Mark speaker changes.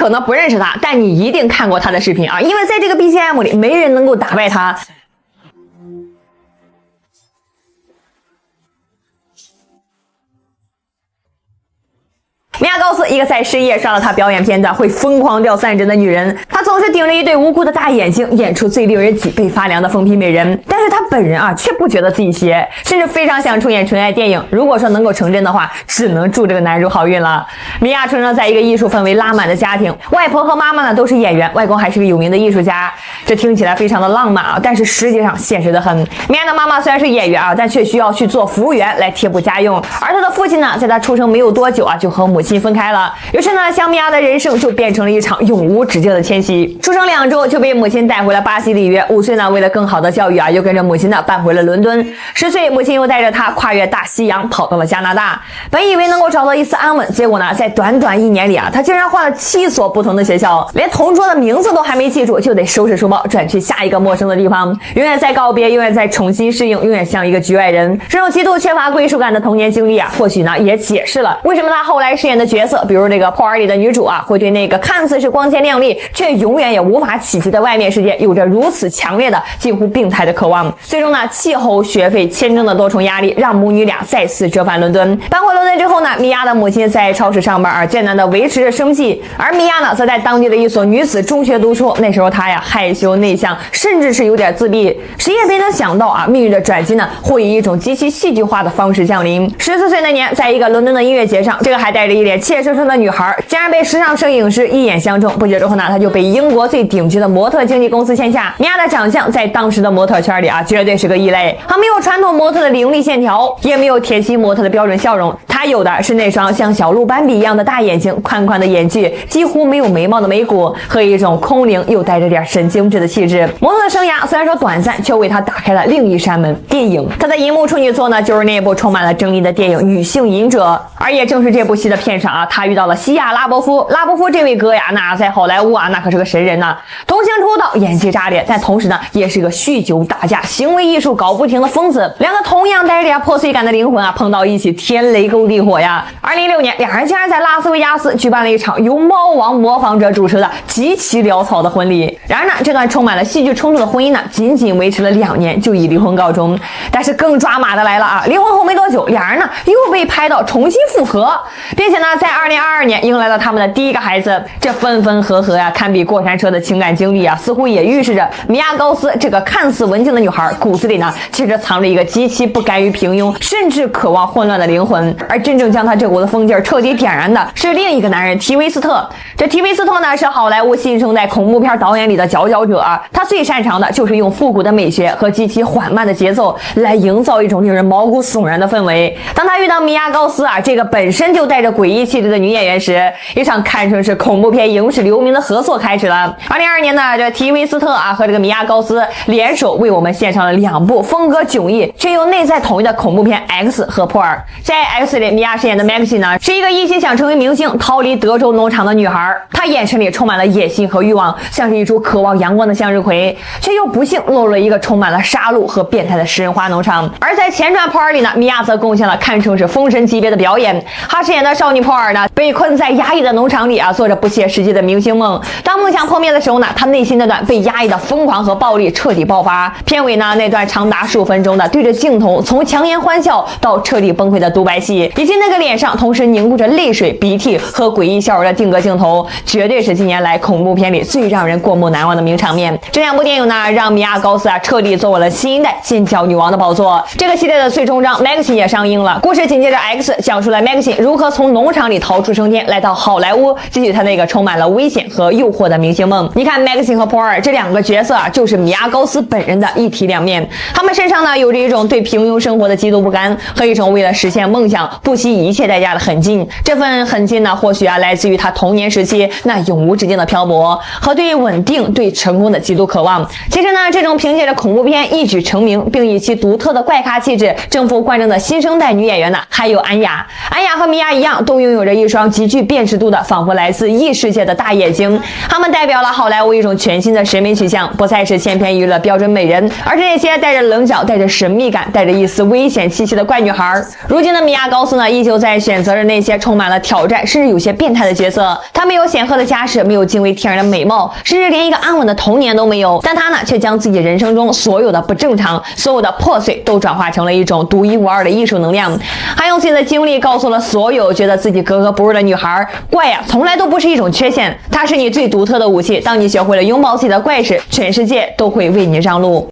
Speaker 1: 可能不认识她，但你一定看过她的视频啊，因为在这个 BGM 里，没人能够打败她。米娅高斯，一个在深夜刷到她表演片段会疯狂掉散针的女人，她总是盯着一对无辜的大眼睛，演出最令人脊背发凉的疯批美人。但是她本人啊，却不觉得自己邪，甚至非常想出演纯爱电影。如果说能够成真的话，只能祝这个男主好运了。米娅出生在一个艺术氛围拉满的家庭，外婆和妈妈呢都是演员，外公还是个有名的艺术家。这听起来非常的浪漫啊，但是实际上现实的很。米娅的妈妈虽然是演员啊，但却需要去做服务员来贴补家用，而她的父亲呢，在她出生没有多久啊，就和母亲分开了。于是呢，小米娅的人生就变成了一场永无止境的迁徙。出生2周就被母亲带回了巴西里约，5岁呢，为了更好的教育啊，又跟着母亲呢搬回了伦敦。10岁，母亲又带着她跨越大西洋，跑到了加拿大。本以为能够找到一丝安稳，结果呢，在短短1年里啊，她竟然换了7所不同的学校，连同桌的名字都还没记住，就得收拾书包转去下一个陌生的地方，永远在告别，永远在重新适应，永远像一个局外人。这种极度缺乏归属感的童年经历啊，或许呢也解释了为什么她后来饰演的角色，比如那个《破儿》里的女主啊，会对那个看似是光鲜亮丽，却永远也无法企及的外面世界，有着如此强烈的、近乎病态的渴望。最终呢，气候、学费、签证的多重压力，让母女俩再次折返伦敦。搬回伦敦之后呢，米娅的母亲在超市上班啊，艰难的维持着生计，而米娅呢，则在当地的一所女子中学读书。那时候她呀，害羞内向，甚至是有点自闭。谁也没能想到啊，命运的转机呢，会以一种极其戏剧化的方式降临。14岁那年，在一个伦敦的音乐节上，这个还带着一脸怯生生的女孩竟然被时尚摄影师一眼相中。不久之后呢，她就被英国最顶级的模特经纪公司签下。米娅的长相在当时的模特圈里啊，绝对是个异类。她没有传统模特的凌厉线条，也没有甜心模特的标准笑容，她有的是那双像小鹿斑比一样的大眼睛，宽宽的眼距，几乎没有眉毛的眉骨，和一种空灵又带着点神经质的气质。模特的生涯虽然说短暂，却为她打开了另一扇门——电影。她的银幕处女作呢，就是那部充满了争议的电影《女性隐者》。而也正是这部戏的片场啊，她遇到了西亚拉伯夫。拉伯夫这位哥呀，那在好莱坞啊，那可是个神人呐。童星出道，演技炸裂，但同时呢，也是个酗酒打架、行为艺术搞不停的疯子。两个同样带着点破碎感的灵魂啊，碰到一起，天雷勾地火呀。2016年，两人竟然在拉斯维加斯举办了一场由猫王模仿者主持的极其潦草的婚礼。然而呢，这段充满了戏剧冲突的婚姻呢，仅仅维持了2年就以离婚告终。但是更抓马的来了啊！离婚后没多久，两人呢又被拍到重新复合，并且呢，在2022年迎来了他们的第一个孩子。这分分合合呀，堪比过山车的情感经历啊，似乎也预示着米娅高斯这个看似文静的女孩骨子里呢，其实藏着一个极其不甘于平庸，甚至渴望混乱的灵魂。而真正将她这股子疯劲儿彻底点燃的是另一个男人提维斯特。这提维斯特呢，是好莱坞新生代恐怖片导演里的佼佼者啊，他最擅长的就是用复古的美学和极其缓慢的节奏来营造一种令人毛骨悚然的氛围。当他遇到米娅高斯啊，这个本身就带着诡异气质的女演员时，一场堪称是恐怖片影史留名的合作开始了。2022年呢，这提维斯特啊和这个米娅高斯联手为我们献上了2部风格迥异却又内在统一的恐怖片 X 和破尔。在 X 里，米娅饰演的 Maxine 呢，是一个一心想成为明星、逃离德州农场的女孩，她眼神里充满了野心和欲望，像是一株渴望阳光的向日葵，却又不幸落入了一个充满了杀戮和变态的食人花农场。而在前传破尔里呢，米娅则贡献了堪称是封神级别的表演。她饰演的少女破尔呢，被困在压抑的农场里啊，做着不切实际的明星梦。当梦想破灭的时候呢，她内心那段被压抑的疯狂和暴力彻底爆发。片尾呢，那段长达15分钟的对着镜头从强颜欢笑到彻底崩溃的独白戏，以及那个脸上同时凝固着泪水、鼻涕和诡异笑容的定格镜头，绝对是近年来恐怖片里最让人过目难忘的名场面。这2部电影呢，让米娅高斯啊彻底坐稳了新一代尖叫女王的宝座。这个系列的最终章 Maxine 也上映了，故事紧接着 X 讲述了 Maxine 如何从农场里逃出升天，来到好莱坞继续她那个充满了危险和诱惑的明星梦。你看 Maxine 和波尔这2个角色啊，就是米娅高斯本人的一体两面。他们身上呢，有着一种对平庸生活的极度不甘和一种为了实现梦想不惜一切代价的狠劲。这份狠劲呢，或许啊来自于他童年时期那永无止境的漂泊和对稳定、对成功的极度渴望。其实呢，这种凭借着恐怖片一举成名，并以其独特的怪咖气质征服观众的新生代女演员呢，还有安雅。安雅和米娅一样，都都拥有着一双极具辨识度的，仿佛来自异世界的大眼睛。他们代表了好莱坞一种全新的审美取向，不再是千篇一律的标准美人，而是那些带着棱角、带着神秘感、带着一丝危险气息的怪女孩。如今的米娅·高斯呢，依旧在选择着那些充满了挑战，甚至有些变态的角色。她没有显赫的家世，没有惊为天人的美貌，甚至连一个安稳的童年都没有。但她呢，却将自己人生中所有的不正常、所有的破碎，都转化成了一种独一无二的艺术能量。她用自己的经历告诉了所有觉得自己格格不入的女孩，怪呀，从来都不是一种缺陷，它是你最独特的武器。当你学会了拥抱自己的怪时，全世界都会为你让路。